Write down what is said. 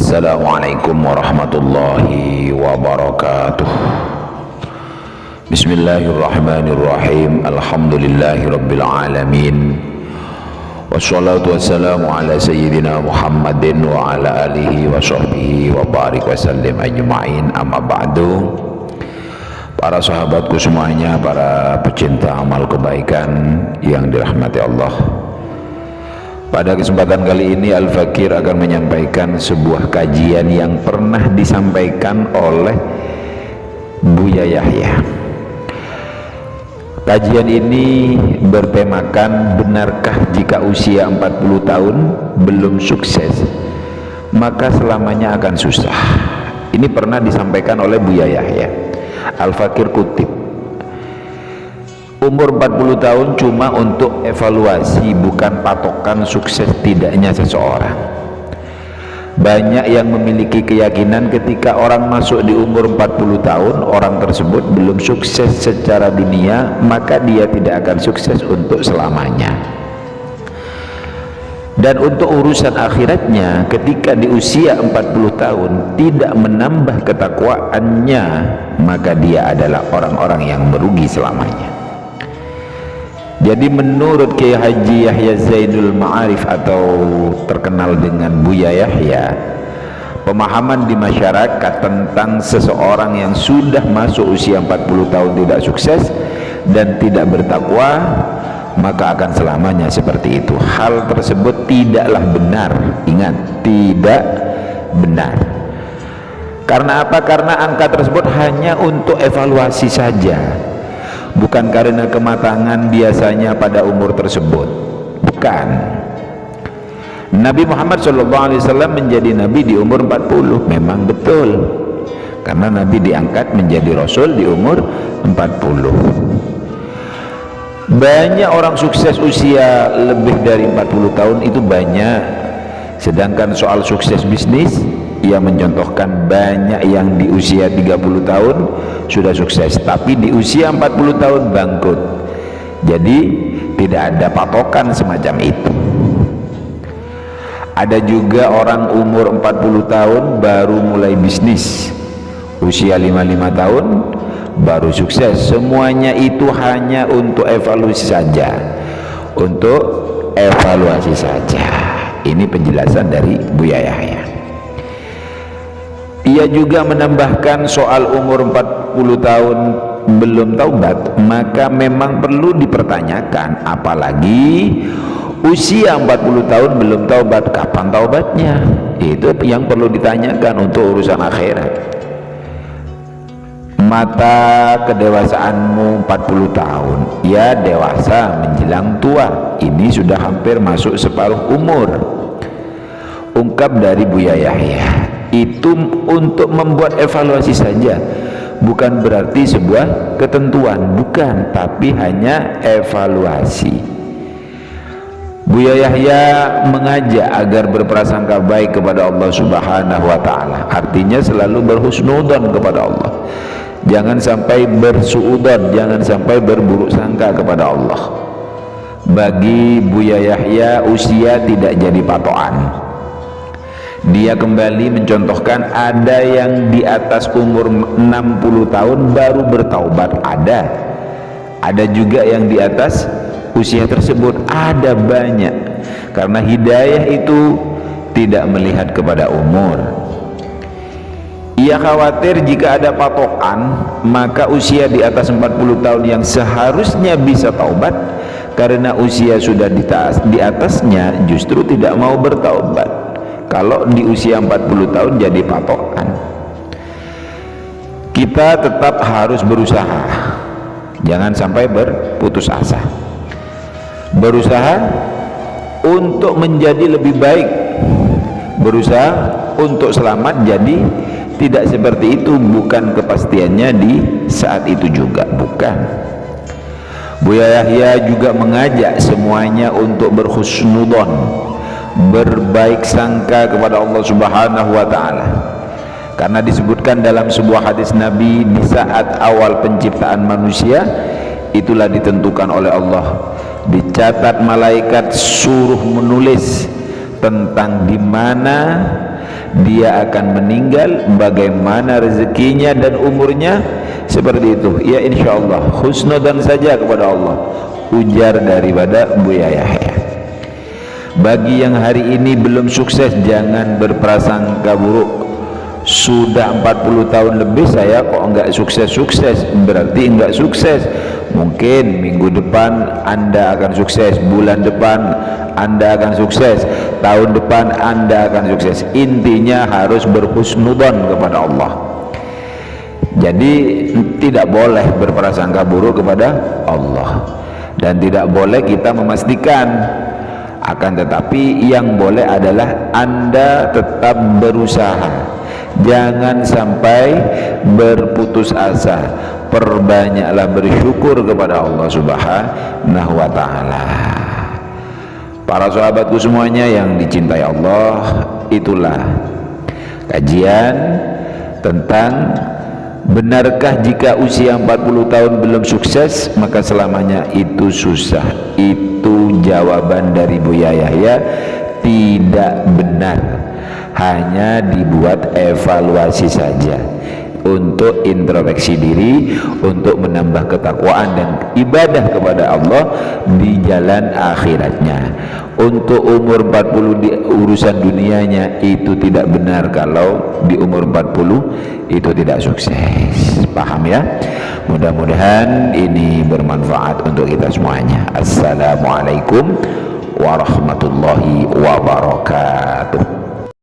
Assalamualaikum warahmatullahi wabarakatuh. Bismillahirrahmanirrahim. Alhamdulillahi rabbil alamin. Wassalatu wassalamu ala sayyidina Muhammadin wa ala alihi wa sahbihi wa barik wa sallim ajma'in. Amma ba'du. Para sahabatku semuanya, para pecinta amal kebaikan yang dirahmati Allah, pada kesempatan kali ini Al-Fakir akan menyampaikan sebuah kajian yang pernah disampaikan oleh Buya Yahya. Kajian ini bertemakan, benarkah jika usia 40 tahun belum sukses maka selamanya akan susah. Ini pernah disampaikan oleh Buya Yahya. Al-Fakir kutip, umur 40 tahun cuma untuk evaluasi, bukan patokan sukses tidaknya seseorang. Banyak yang memiliki keyakinan ketika orang masuk di umur 40 tahun, orang tersebut belum sukses secara dunia, maka dia tidak akan sukses untuk selamanya. Dan untuk urusan akhiratnya, ketika di usia 40 tahun tidak menambah ketakwaannya, maka dia adalah orang-orang yang merugi selamanya. Jadi menurut Kiai Haji Yahya Zainul Ma'arif atau terkenal dengan Buya Yahya, pemahaman di masyarakat tentang seseorang yang sudah masuk usia 40 tahun tidak sukses dan tidak bertakwa, maka akan selamanya seperti itu. Hal tersebut tidaklah benar. Ingat, tidak benar. Karena apa? Karena angka tersebut hanya untuk evaluasi saja, bukan karena kematangan biasanya pada umur tersebut. Bukan. Nabi Muhammad SAW menjadi nabi di umur 40, memang betul, karena Nabi diangkat menjadi rasul di umur 40. Banyak orang sukses usia lebih dari 40 tahun itu banyak. Sedangkan soal sukses bisnis, ia mencontohkan banyak yang di usia 30 tahun sudah sukses, tapi di usia 40 tahun bangkrut. Jadi tidak ada patokan semacam itu. Ada juga orang umur 40 tahun baru mulai bisnis, usia 55 tahun baru sukses. Semuanya itu hanya untuk evaluasi saja, untuk evaluasi saja. Ini penjelasan dari Buya Yahya. Ia juga menambahkan soal umur 40 tahun belum taubat, maka memang perlu dipertanyakan. Apalagi usia 40 tahun belum taubat, kapan taubatnya? Itu yang perlu ditanyakan untuk urusan akhirat. Mata kedewasaanmu 40 tahun, ya dewasa menjelang tua, ini sudah hampir masuk separuh umur. Ungkap dari Buya Yahya, itu untuk membuat evaluasi saja, bukan berarti sebuah ketentuan, bukan, tapi hanya evaluasi. Buya Yahya mengajak agar berprasangka baik kepada Allah Subhanahu wa Ta'ala, artinya selalu berhusnudzon kepada Allah. Jangan sampai bersuudzon, jangan sampai berburuk sangka kepada Allah. Bagi Buya Yahya, usia tidak jadi patokan. Dia kembali mencontohkan ada yang di atas umur 60 tahun baru bertaubat, ada juga yang di atas usia tersebut, ada banyak. Karena hidayah itu tidak melihat kepada umur. Ia khawatir jika ada patokan, maka usia di atas 40 tahun yang seharusnya bisa taubat, karena usia sudah di atasnya justru tidak mau bertaubat. Kalau di usia 40 tahun jadi patokan, kita tetap harus berusaha, jangan sampai berputus asa. Berusaha untuk menjadi lebih baik, berusaha untuk selamat. Jadi tidak seperti itu, bukan kepastiannya di saat itu juga, bukan. Buya Yahya juga mengajak semuanya untuk berhusnudzon, berbaik sangka kepada Allah Subhanahu wa Ta'ala. Karena disebutkan dalam sebuah hadis Nabi, di saat awal penciptaan manusia itulah ditentukan oleh Allah, dicatat malaikat suruh menulis tentang di mana dia akan meninggal, bagaimana rezekinya dan umurnya, seperti itu. Ya insyaallah husnudzan saja kepada Allah, ujar daripada Buya Yahya. Bagi yang hari ini belum sukses, jangan berprasangka buruk. Sudah 40 tahun lebih saya kok enggak sukses-sukses, berarti enggak sukses. Mungkin minggu depan Anda akan sukses, bulan depan Anda akan sukses, tahun depan Anda akan sukses. Intinya harus berhusnudzon kepada Allah. Jadi tidak boleh berprasangka buruk kepada Allah, dan tidak boleh kita memastikan. Akan tetapi yang boleh adalah Anda tetap berusaha, jangan sampai berputus asa. Perbanyaklah bersyukur kepada Allah Subhanahu wa ta'ala. Para sahabatku semuanya yang dicintai Allah, itulah kajian tentang benarkah jika usia 40 tahun belum sukses maka selamanya itu susah. Itu jawaban dari Buya Yahya, tidak benar, hanya dibuat evaluasi saja untuk introspeksi diri, untuk menambah ketakwaan dan ibadah kepada Allah di jalan akhiratnya. Untuk umur 40 di urusan dunianya itu tidak benar kalau di umur 40 itu tidak sukses. Paham ya? Mudah-mudahan ini bermanfaat untuk kita semuanya. Assalamualaikum warahmatullahi wabarakatuh.